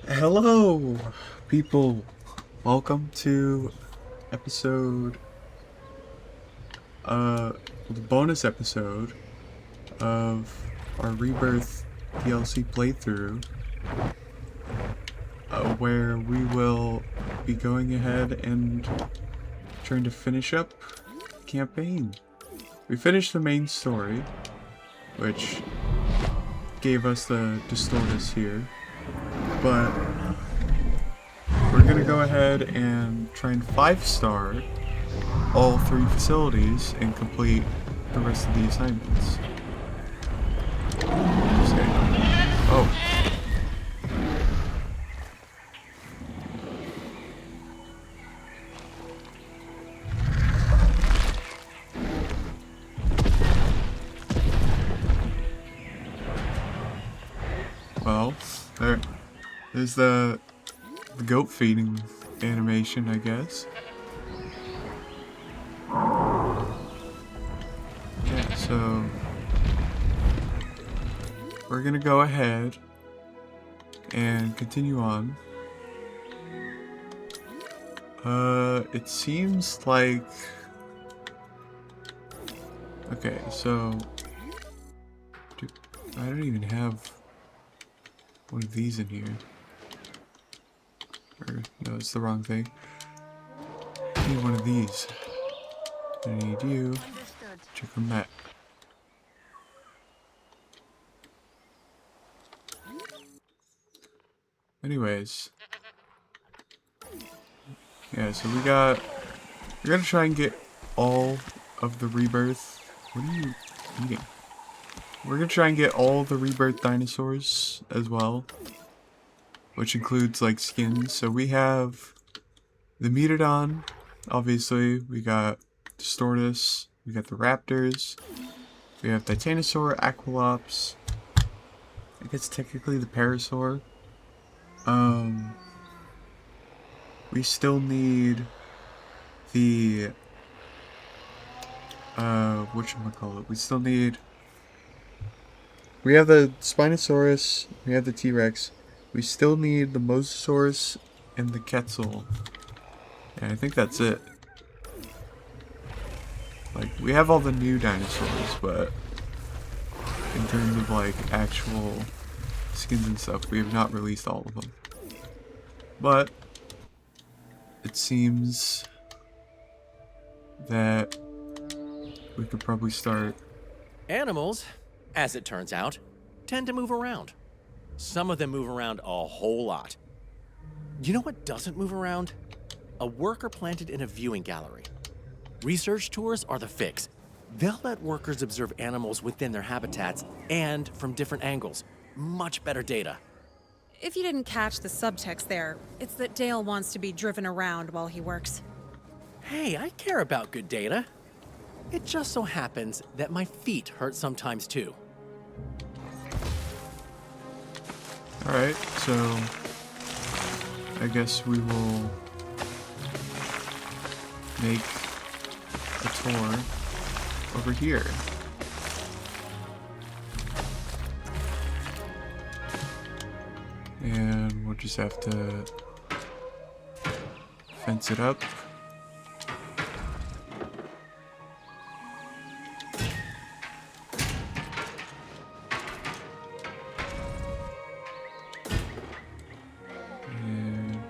Hello, people. Welcome to episode, the bonus episode of our Rebirth DLC playthrough, where we will be going ahead and trying to finish up the campaign. We finished the main story, which gave us the Distortus here, but we're gonna go ahead and try and 5-star all 3 facilities and complete the rest of the assignments. Just kidding. Oh. Well, there's the goat feeding animation, I guess. Yeah, so we're gonna go ahead and continue on. It seems like... Okay, so... I don't even have one of these in here. Or, no, it's the wrong thing. I need one of these. I need you. Check the map. Anyways. Yeah, so we're gonna try and get all of the Rebirth. What are you eating? We're gonna try and get all the Rebirth dinosaurs as well, which includes like skins. So we have the Megalodon, obviously. We got Distortus. We got the Raptors. We have Titanosaur, Aqualops. I guess technically the Parasaur. We still need the whatchamacallit. We have the Spinosaurus, we have the T-Rex. We still need the Mosasaurus and the Quetzal. And I think that's it. Like, we have all the new dinosaurs, but in terms of like actual skins and stuff, we have not released all of them. But it seems that we could probably start. Animals, as it turns out, tend to move around. Some of them move around a whole lot. You know what doesn't move around? A worker planted in a viewing gallery. Research tours are the fix. They'll let workers observe animals within their habitats and from different angles. Much better data. If you didn't catch the subtext there, it's that Dale wants to be driven around while he works. Hey, I care about good data. It just so happens that my feet hurt sometimes too. Alright, so I guess we will make a tour over here. And we'll just have to fence it up. And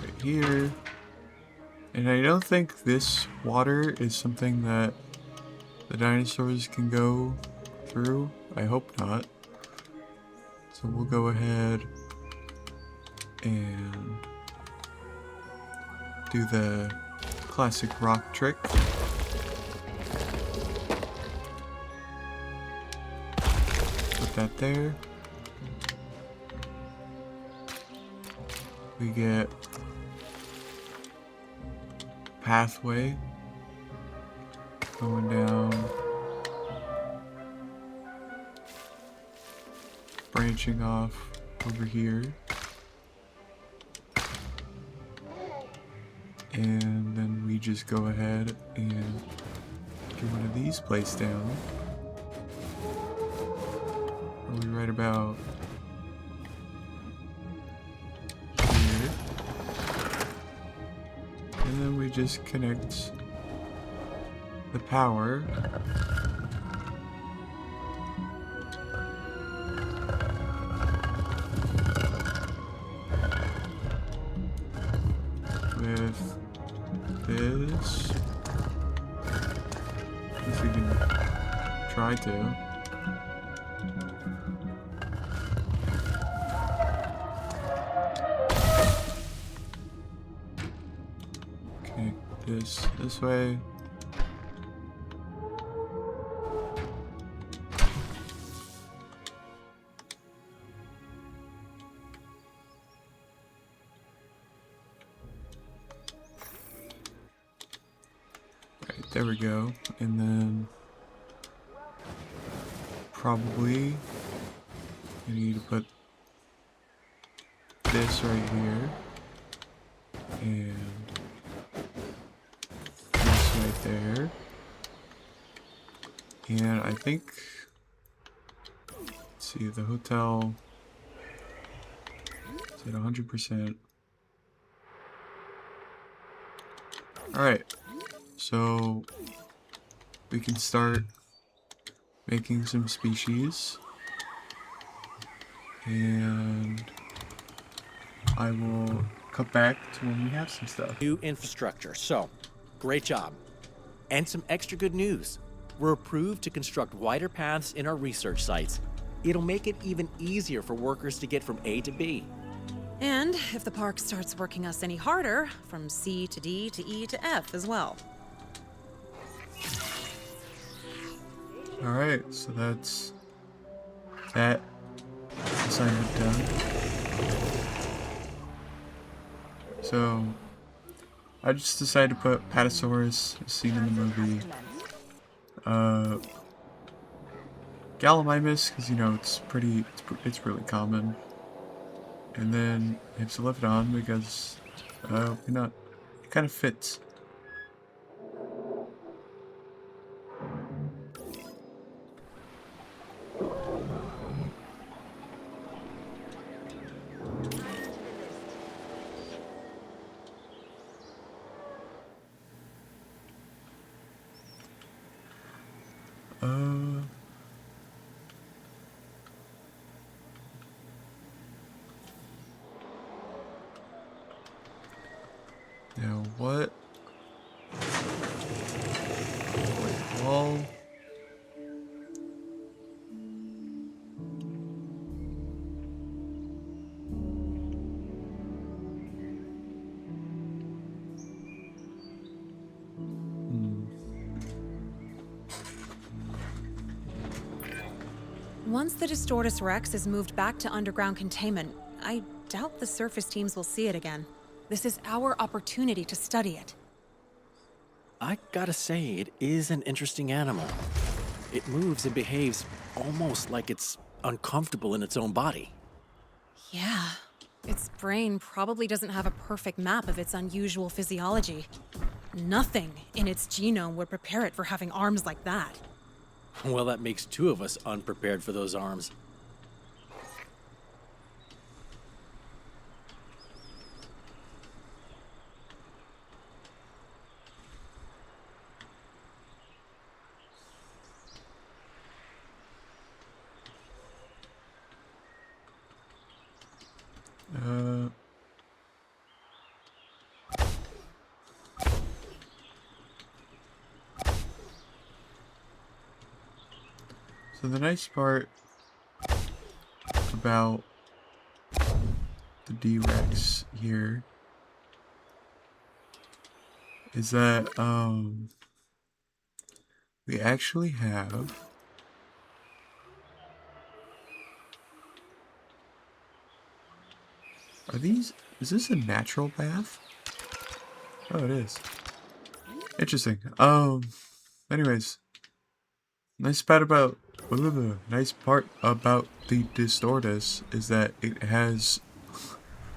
right here. And I don't think this water is something that the dinosaurs can go through. I hope not. So we'll go ahead and do the classic rock trick. Put that there. We get pathway going down, branching off over here, and then we just go ahead and get one of these placed down. Are we right about we just connect the power. With this. At least we can try to. Connect this way. There we go, and then probably I need to put this right here, and this right there, and I think, let's see, the hotel is at 100%. Alright. So we can start making some species, and I will cut back to when we have some stuff. New infrastructure, so great job. And some extra good news. We're approved to construct wider paths in our research sites. It'll make it even easier for workers to get from A to B. And if the park starts working us any harder, from C to D to E to F as well. Alright, so that's that assignment done. So I just decided to put Patasaurus, as seen in the movie. Gallimimus, because you know it's really common. And then Hypsilophodon, because it kind of fits. Now what? Wait, wall. Once the Distortus Rex is moved back to underground containment, I doubt the surface teams will see it again. This is our opportunity to study it. I gotta say, it is an interesting animal. It moves and behaves almost like it's uncomfortable in its own body. Yeah. Its brain probably doesn't have a perfect map of its unusual physiology. Nothing in its genome would prepare it for having arms like that. Well, that makes two of us unprepared for those arms. So the nice part about the D-Rex here is that we actually have is this a natural bath? Oh, it is. Interesting. Anyways, nice part about the Distortus is that it has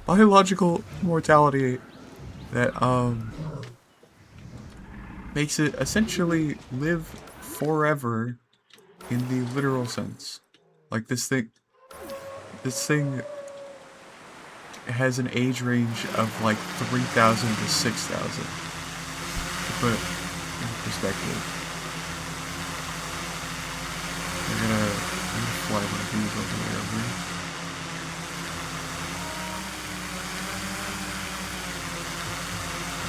biological mortality that makes it essentially live forever in the literal sense. Like this thing has an age range of like 3,000 to 6,000. put in perspective. I'm gonna fly one of these all the way over.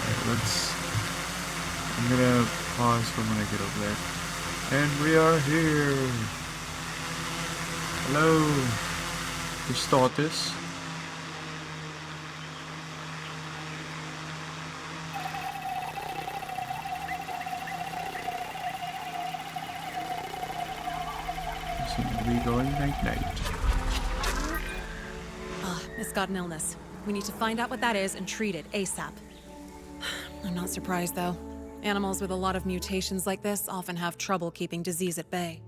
Alright, I'm gonna pause for when I get over there. And we are here! Hello! To start this. Seem to be going night-night. It's got an illness. We need to find out what that is and treat it ASAP. I'm not surprised, though. Animals with a lot of mutations like this often have trouble keeping disease at bay.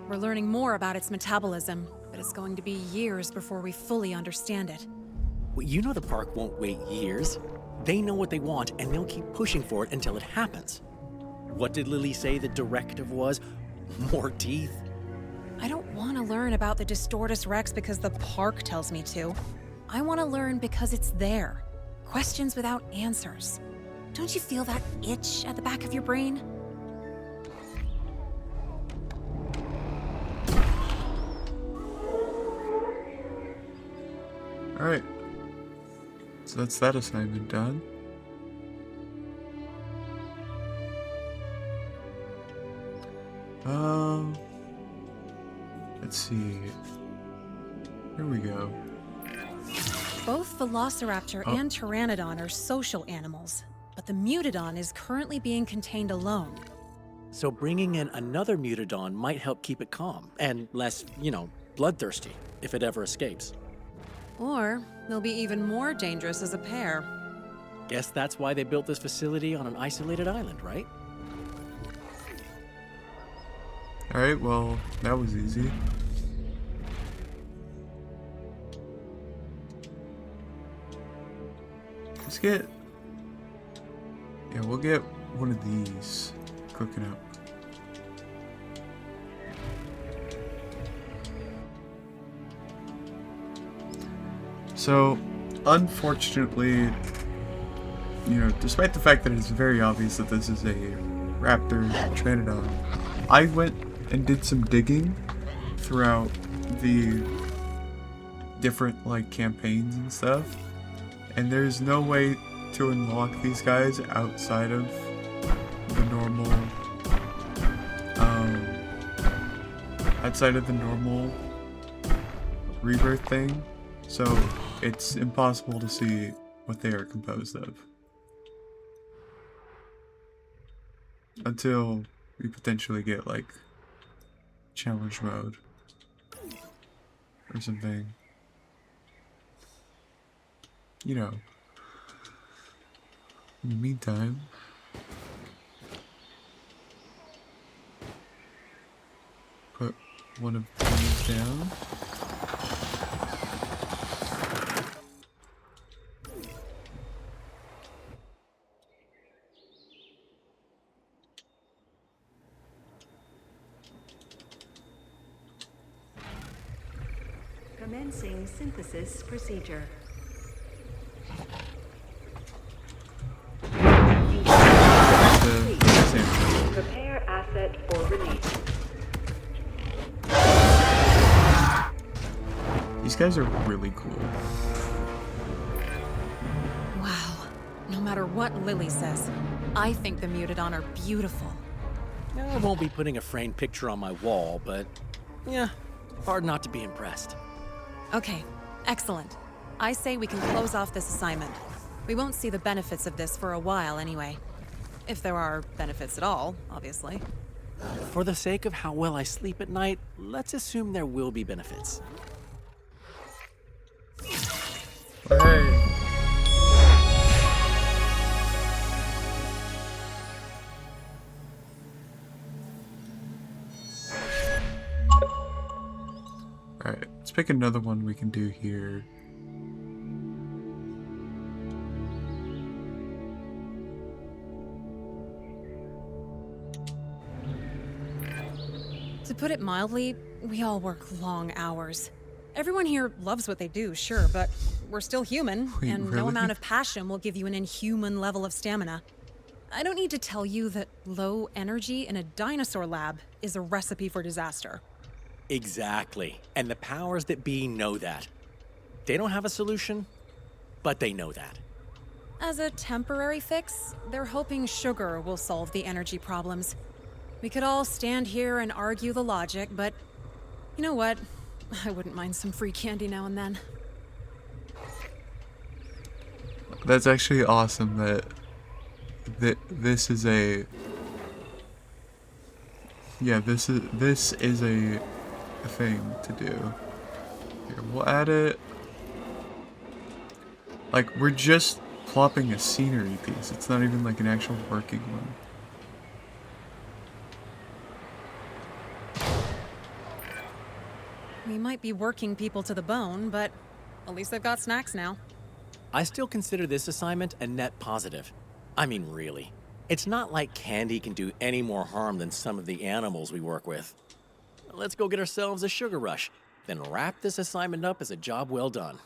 We're learning more about its metabolism, but it's going to be years before we fully understand it. Well, you know the park won't wait years. They know what they want, and they'll keep pushing for it until it happens. What did Lily say the directive was? More teeth? I don't want to learn about the Distortus Rex because the park tells me to. I want to learn because it's there. Questions without answers. Don't you feel that itch at the back of your brain? Alright. So that's that assignment done. Let's see. Here we go. Both Velociraptor and Pteranodon are social animals, but the Mutodon is currently being contained alone. So bringing in another Mutodon might help keep it calm, and less, bloodthirsty, if it ever escapes. Or they'll be even more dangerous as a pair. Guess that's why they built this facility on an isolated island, right? Alright, well, that was easy. Let's get... Yeah, we'll get one of these cooking up. So, unfortunately, despite the fact that it's very obvious that this is a raptor Pteranodon, I went and did some digging throughout the different, campaigns and stuff, and there's no way to unlock these guys outside of the normal, rebirth thing, so it's impossible to see what they are composed of until we potentially get challenge mode or something. In the meantime, put one of these down. Commencing synthesis procedure. Prepare asset for release. These guys are really cool. Wow. No matter what Lily says, I think the Mutodon are beautiful. I won't be putting a framed picture on my wall, but yeah, hard not to be impressed. Okay, excellent. I say we can close off this assignment. We won't see the benefits of this for a while anyway. If there are benefits at all, obviously. For the sake of how well I sleep at night, let's assume there will be benefits. Hey. Alright, let's pick another one we can do here. To put it mildly, we all work long hours. Everyone here loves what they do, sure, but we're still human, Wait, and no really? amount of passion will give you an inhuman level of stamina. I don't need to tell you that low energy in a dinosaur lab is a recipe for disaster. Exactly. And the powers that be know that. They don't have a solution, but they know that. As a temporary fix, they're hoping sugar will solve the energy problems. We could all stand here and argue the logic, but you know what? I wouldn't mind some free candy now and then. That's actually awesome that this is a this is a thing to do. Here, we'll add it. Like, we're just plopping a scenery piece. It's not even like an actual working one. We might be working people to the bone, but at least they've got snacks now. I still consider this assignment a net positive. I mean, really. It's not like candy can do any more harm than some of the animals we work with. Let's go get ourselves a sugar rush, then wrap this assignment up as a job well done.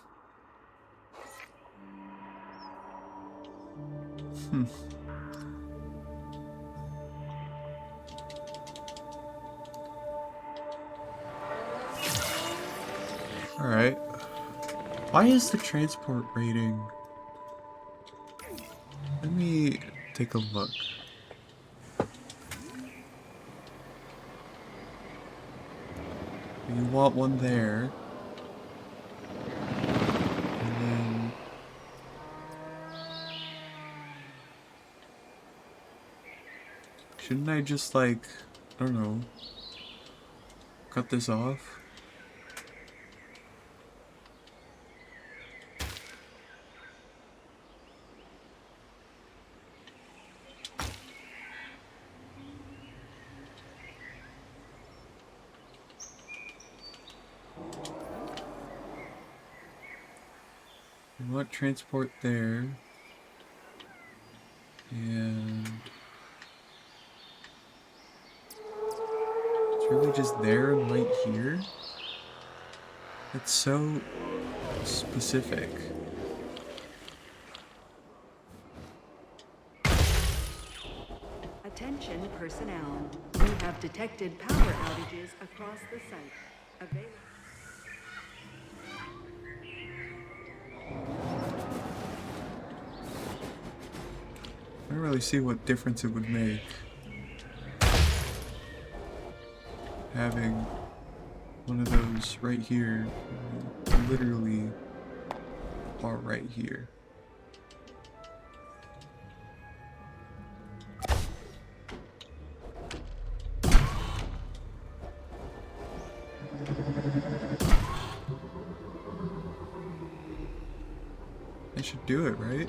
Alright. Why is the transport rating? Let me take a look. You want one there. And then... shouldn't I just, like, I don't know, cut this off? We want transport there. And it's really just there and right here. It's so specific. Attention personnel. We have detected power outages across the site. Available. I don't really see what difference it would make having one of those right here, literally are right here. I should do it, right?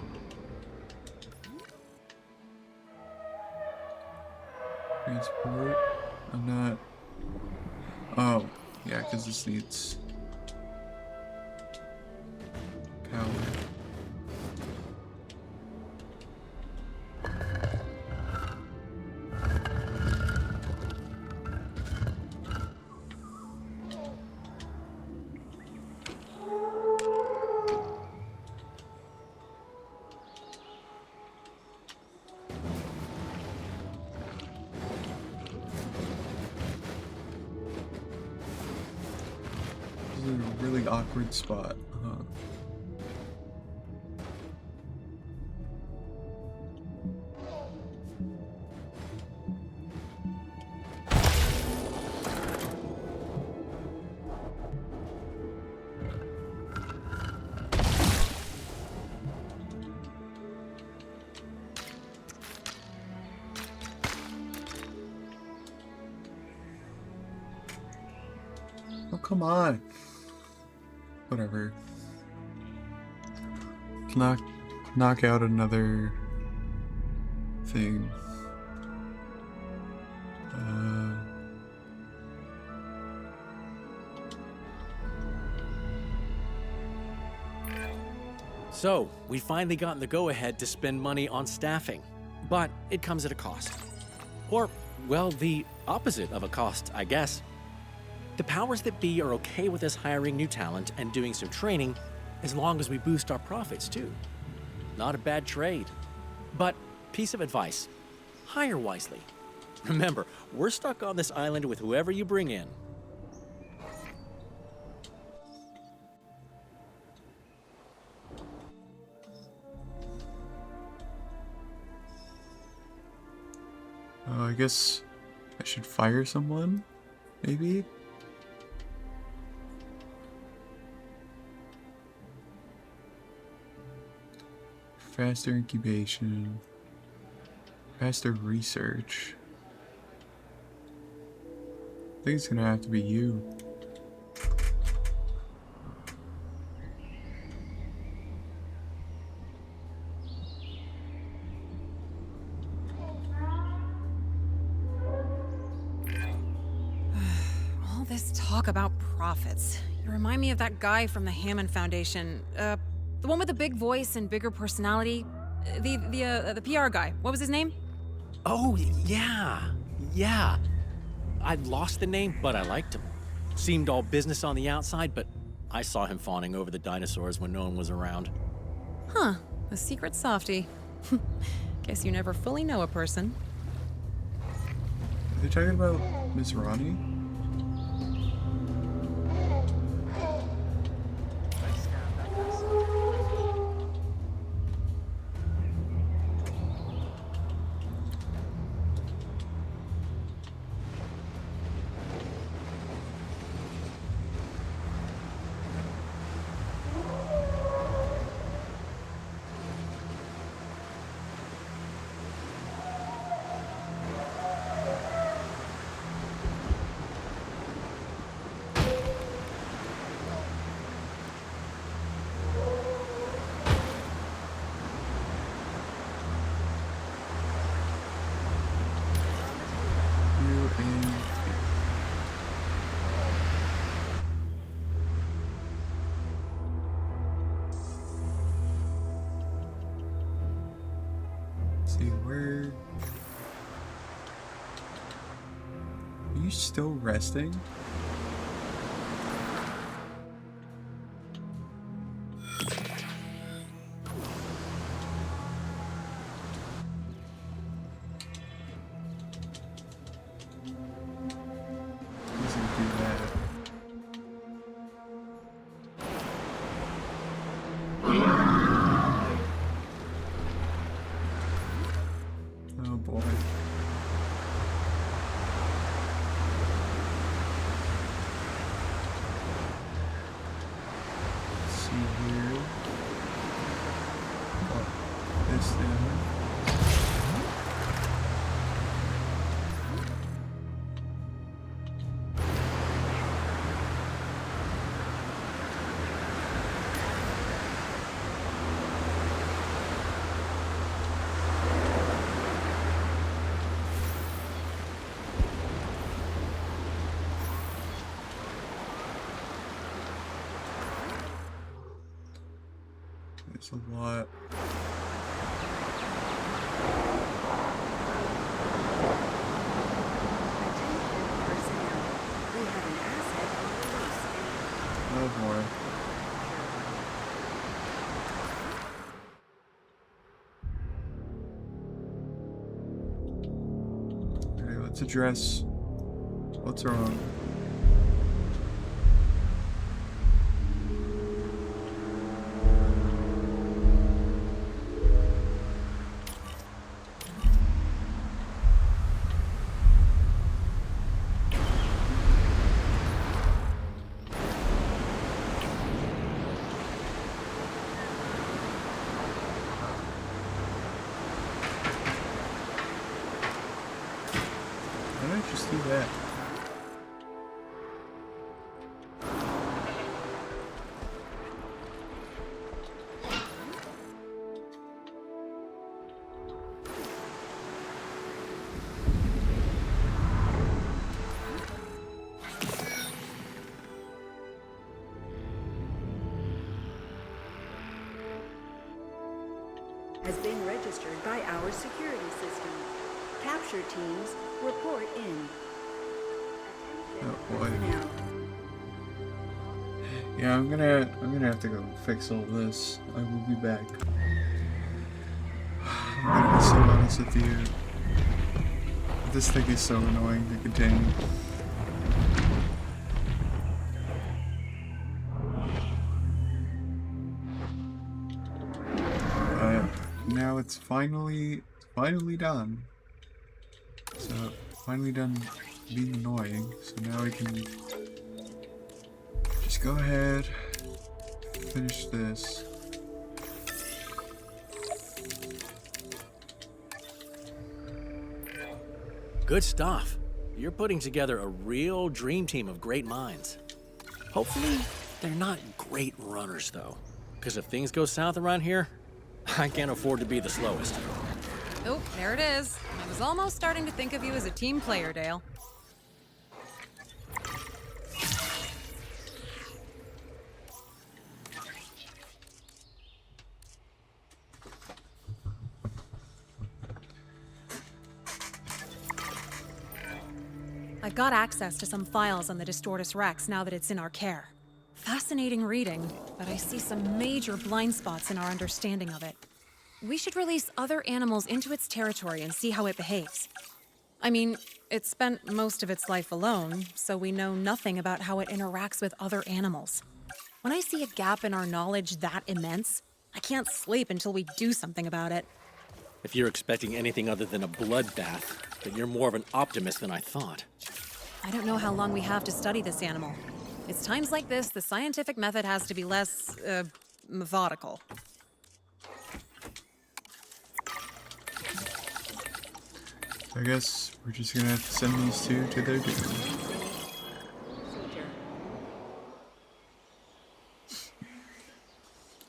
Transport. I'm not. Oh, yeah, because this needs power. This is a really awkward spot, huh? Oh, come on. Whatever. Let's knock out another thing. So, we finally gotten the go-ahead to spend money on staffing, but it comes at a cost. Or, well, the opposite of a cost, I guess. The powers that be are okay with us hiring new talent and doing some training as long as we boost our profits too. Not a bad trade. But piece of advice, hire wisely. Remember, we're stuck on this island with whoever you bring in. I guess I should fire someone, maybe? Faster incubation. Faster research. I think it's gonna have to be you. All this talk about profits. You remind me of that guy from the Hammond Foundation. The one with the big voice and bigger personality. The PR guy. What was his name? Oh, yeah. I'd lost the name, but I liked him. Seemed all business on the outside, but I saw him fawning over the dinosaurs when no one was around. Huh. A secret softie. Guess you never fully know a person. Are they talking about Miss Ronnie? See where. Are you still resting? Doesn't do that. Oh boy. Let's see here. Oh, this down. It's a lot. Attention personnel. We have an asset on release. Oh boy. Okay, let's address what's wrong. Why don't I just do that? Has been registered by our security system. Capture teams report in. Oh boy. Attention personnel. Yeah, I'm gonna have to go fix all this. I will be back. I'm gonna be so honest with you. This thing is so annoying to contain. Now it's finally done. So finally done being annoying. So now I can just go ahead, finish this. Good stuff. You're putting together a real dream team of great minds. Hopefully, they're not great runners, though. Because if things go south around here, I can't afford to be the slowest. Oh, there it is. I was almost starting to think of you as a team player, Dale. I got access to some files on the Distortus Rex now that it's in our care. Fascinating reading, but I see some major blind spots in our understanding of it. We should release other animals into its territory and see how it behaves. I mean, it spent most of its life alone, so we know nothing about how it interacts with other animals. When I see a gap in our knowledge that immense, I can't sleep until we do something about it. If you're expecting anything other than a bloodbath, then you're more of an optimist than I thought. I don't know how long we have to study this animal. It's times like this the scientific method has to be less, methodical. I guess we're just gonna have to send these two to their doom.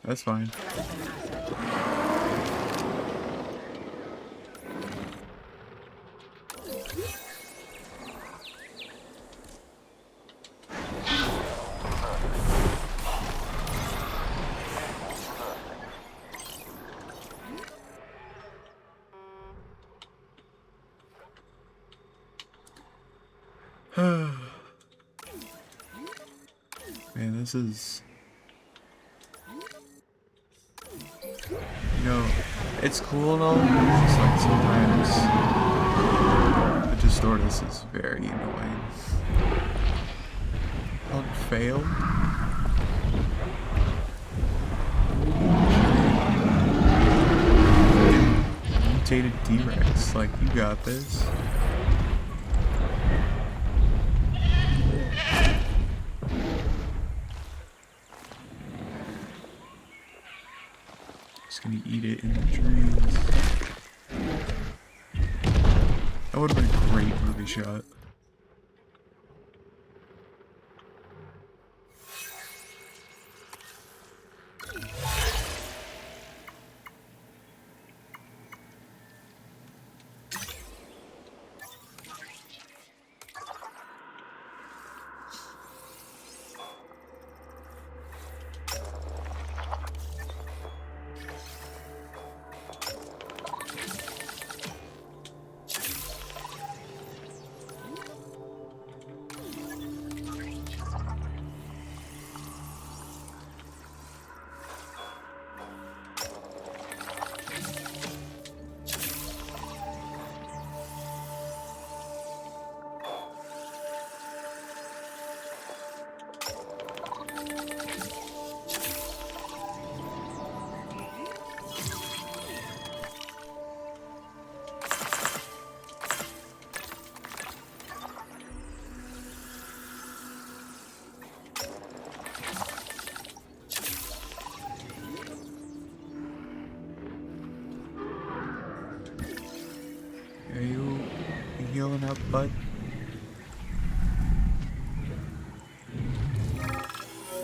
That's fine. Man, this is... You know, it's cool and all, but it's just like sometimes the Distortus is very annoying. Hunt failed? Mutated T-Rex, like, you got this. Just gonna eat it in the trees. That would have been a great movie shot. Are you healing up, bud?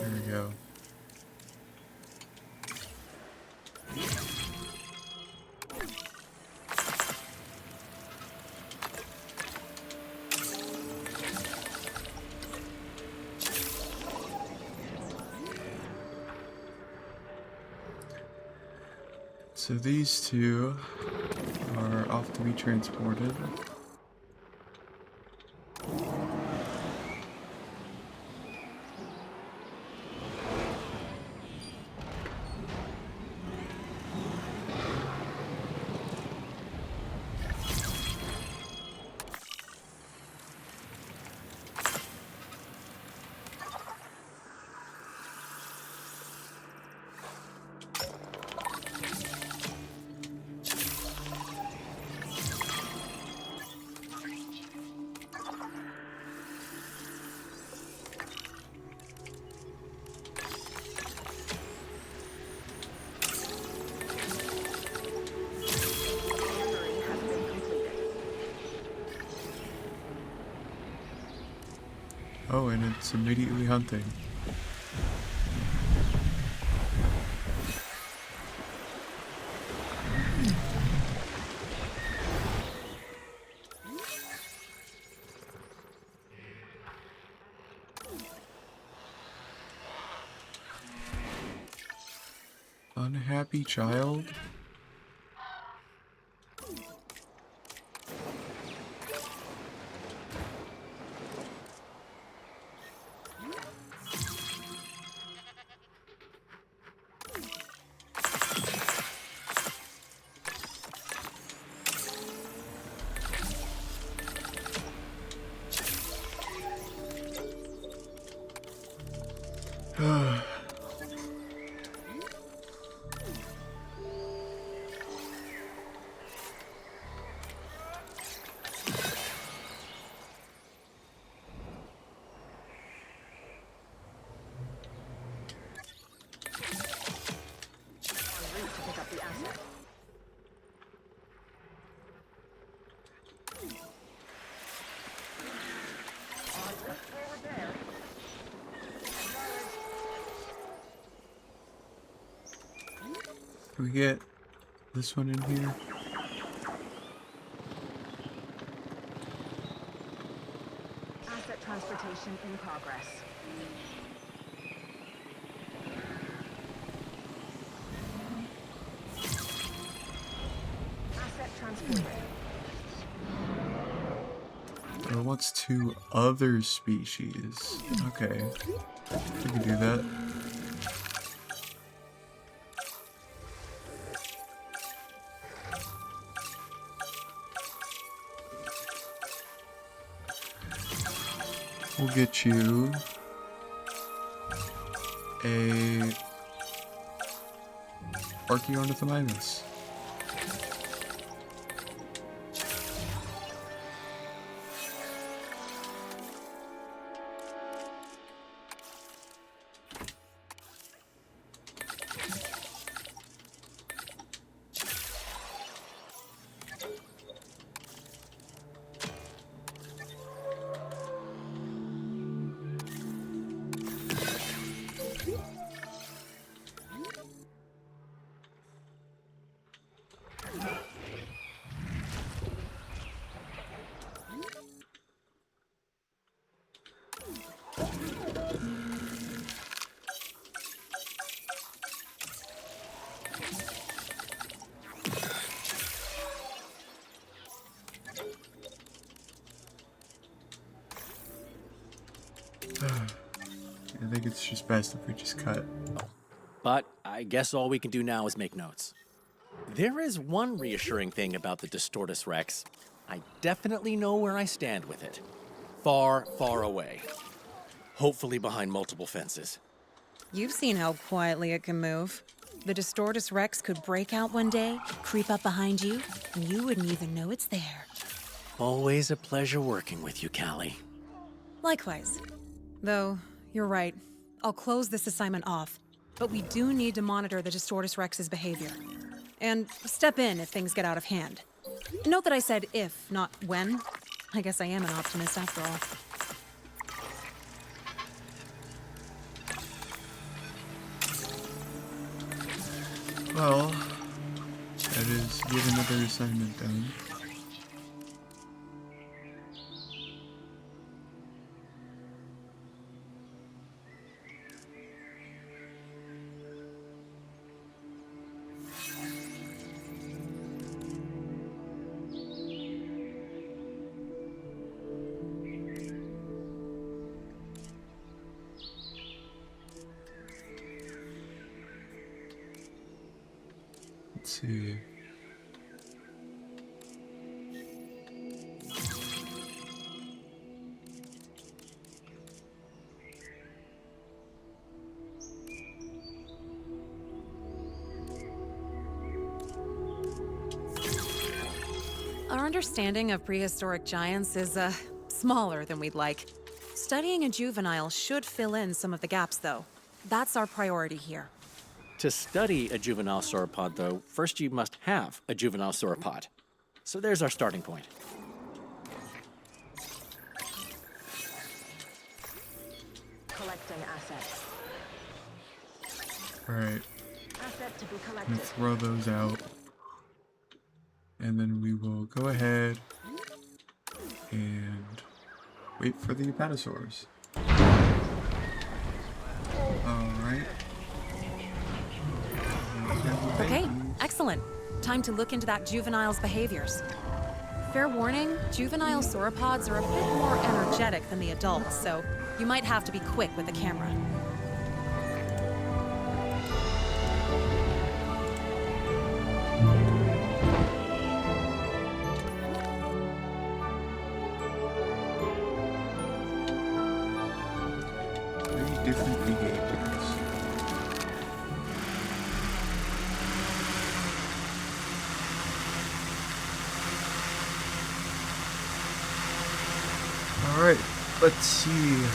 There we go. So these two are off to be transported. and it's immediately hunting. Unhappy child? Can we get this one in here? Asset transportation in progress. Asset transported. It wants 2 other species. Okay. We can do that. We'll get you a Archaeornithomimus. I think it's just best if we just cut. But I guess all we can do now is make notes. There is one reassuring thing about the Distortus Rex. I definitely know where I stand with it. Far, far away. Hopefully behind multiple fences. You've seen how quietly it can move. The Distortus Rex could break out one day, creep up behind you, and you wouldn't even know it's there. Always a pleasure working with you, Callie. Likewise. Though, you're right. I'll close this assignment off. But we do need to monitor the Distortus Rex's behavior. And step in if things get out of hand. Note that I said if, not when. I guess I am an optimist after all. Well, that is get another assignment done. Let's see. Our understanding of prehistoric giants is, smaller than we'd like. Studying a juvenile should fill in some of the gaps, though. That's our priority here. To study a juvenile sauropod, though, first you must have a juvenile sauropod. So there's our starting point. Collecting asset. Alright, Asset to be I'm gonna collected. throw those out. And then we will go ahead and wait for the apatosaurs. Alright. Okay, excellent. Time to look into that juvenile's behaviors. Fair warning, juvenile sauropods are a bit more energetic than the adults, so you might have to be quick with the camera. Three different behaviors. Alright, let's see.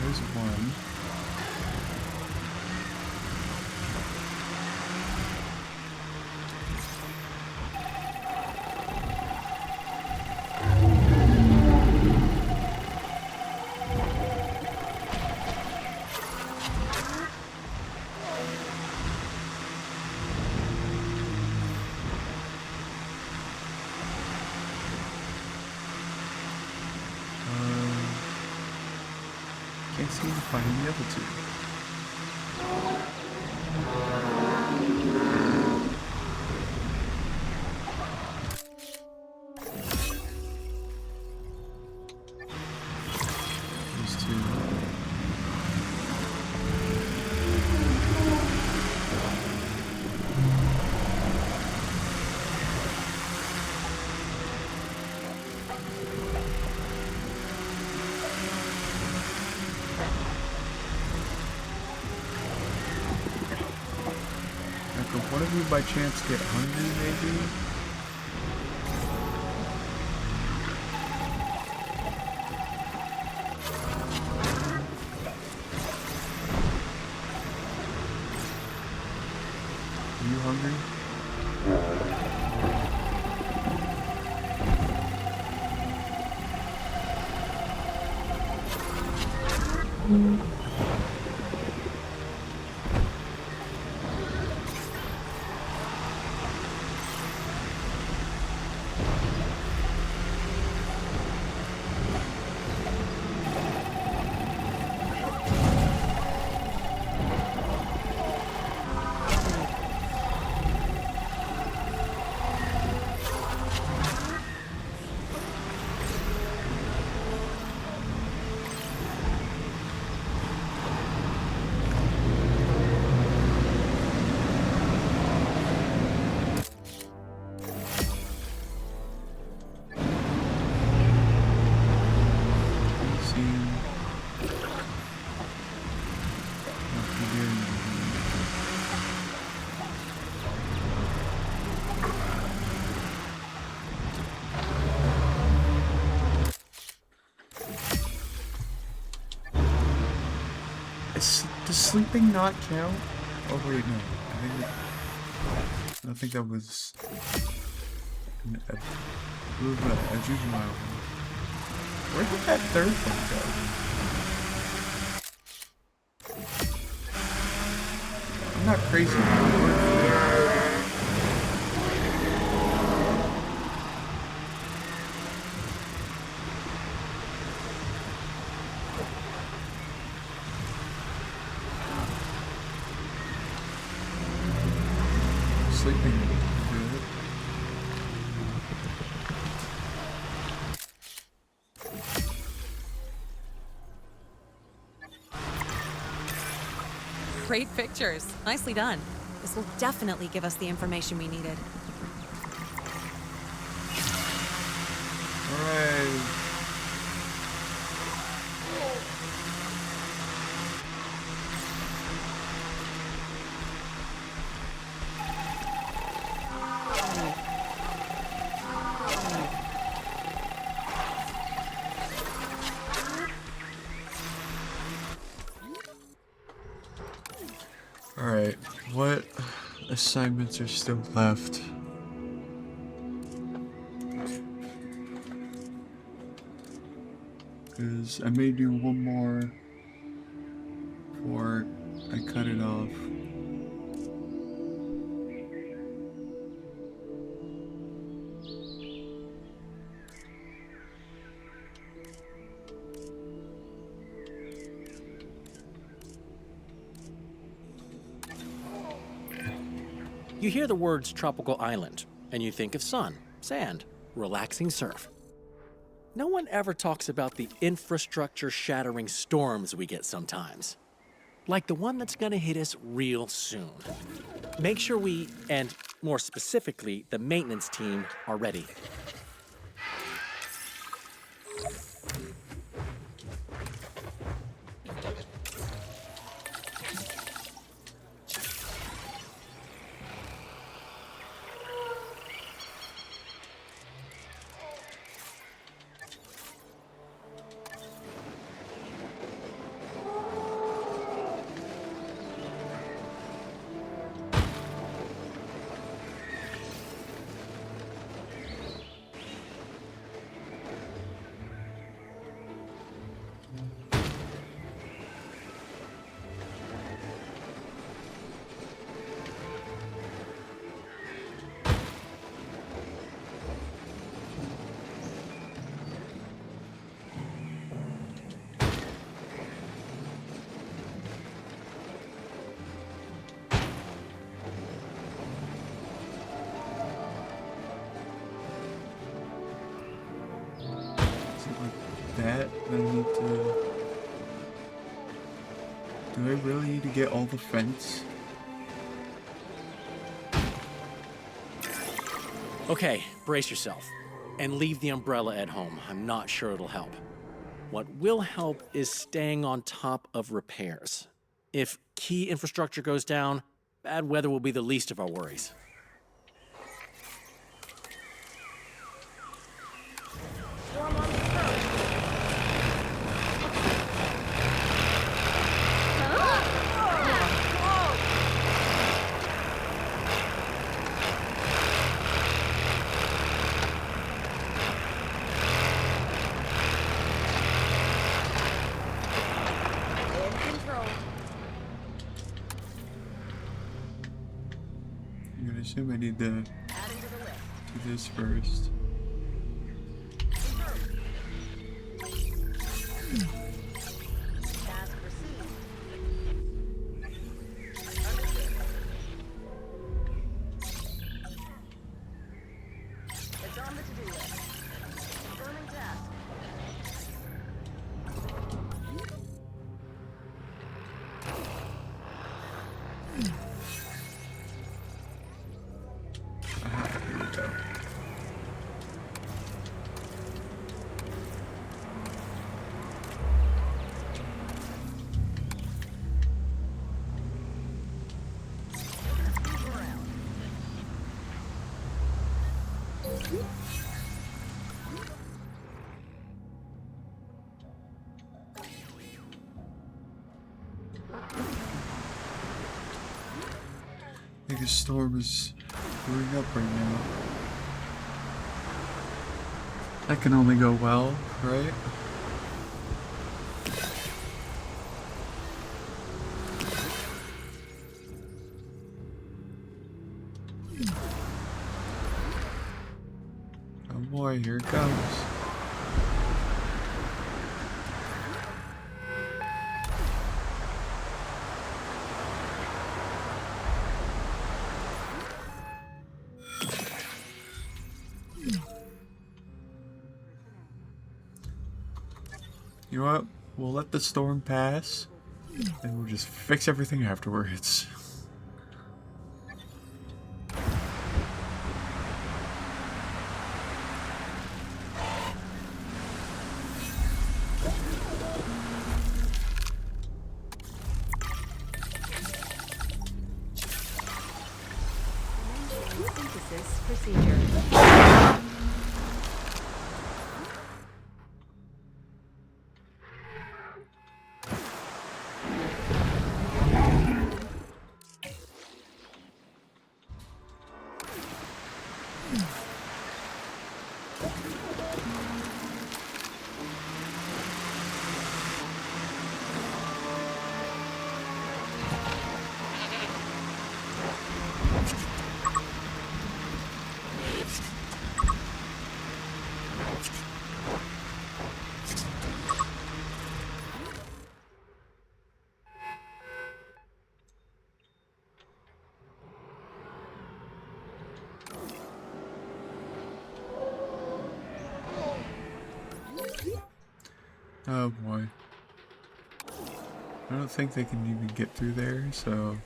There's one. Can't seem to find the other two. These two. Now, could one of you by chance get hungry, maybe? Are you hungry? Does sleeping not count? Oh wait, no. I think that was a juvenile. Where did that third one go? I'm not crazy. Sleeping good. Great pictures. Nicely done. This will definitely give us the information we needed. Alright. Alright, what assignments are still left? Because I may do one more before I cut it off. You hear the words tropical island, and you think of sun, sand, relaxing surf. No one ever talks about the infrastructure-shattering storms we get sometimes. Like the one that's gonna hit us real soon. Make sure we, and more specifically, the maintenance team, are ready. That I need to... Do I really need to get all the fence? Okay, brace yourself. And leave the umbrella at home. I'm not sure it'll help. What will help is staying on top of repairs. If key infrastructure goes down, bad weather will be the least of our worries. I'm gonna assume I need to do this first. Here we go. I think a storm is brewing up right now. That can only go well, right? Oh boy, here it comes. You know what? We'll let the storm pass, and we'll just fix everything afterwards. Synthesis procedure. Oh boy. I don't think they can even get through there, so...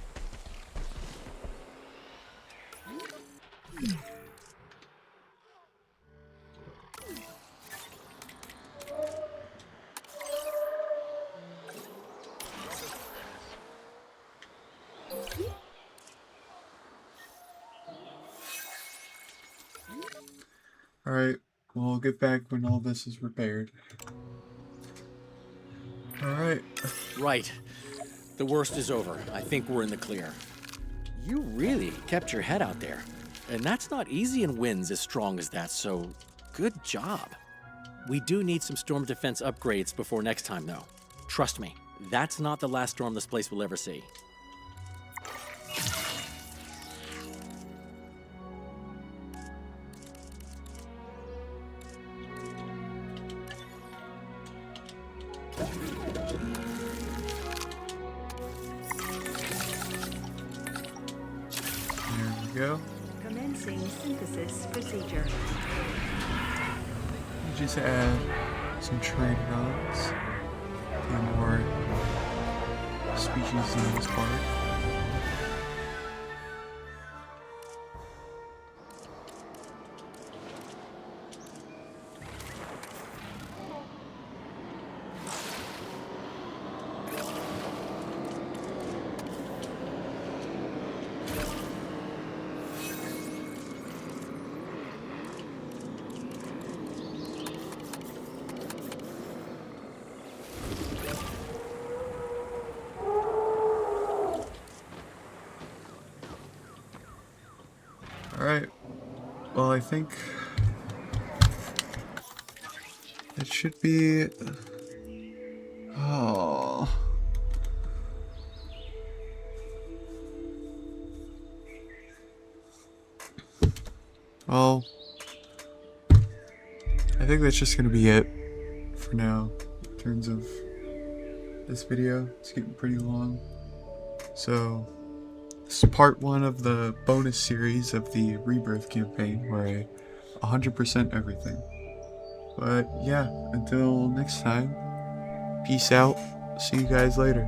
Alright, we'll get back when all this is repaired. Alright. Right. The worst is over. I think we're in the clear. You really kept your head out there. And that's not easy in winds as strong as that, so good job. We do need some storm defense upgrades before next time, though. Trust me, that's not the last storm this place will ever see. There we go. Commencing synthesis procedure. Just add some trade routes. Get more species in this park. Alright, well I think it should be... Oh... Well, I think that's just gonna be it for now in terms of this video. It's getting pretty long. So, this is part 1 of the bonus series of the Rebirth campaign where I 100% everything. But yeah, until next time, peace out. See you guys later.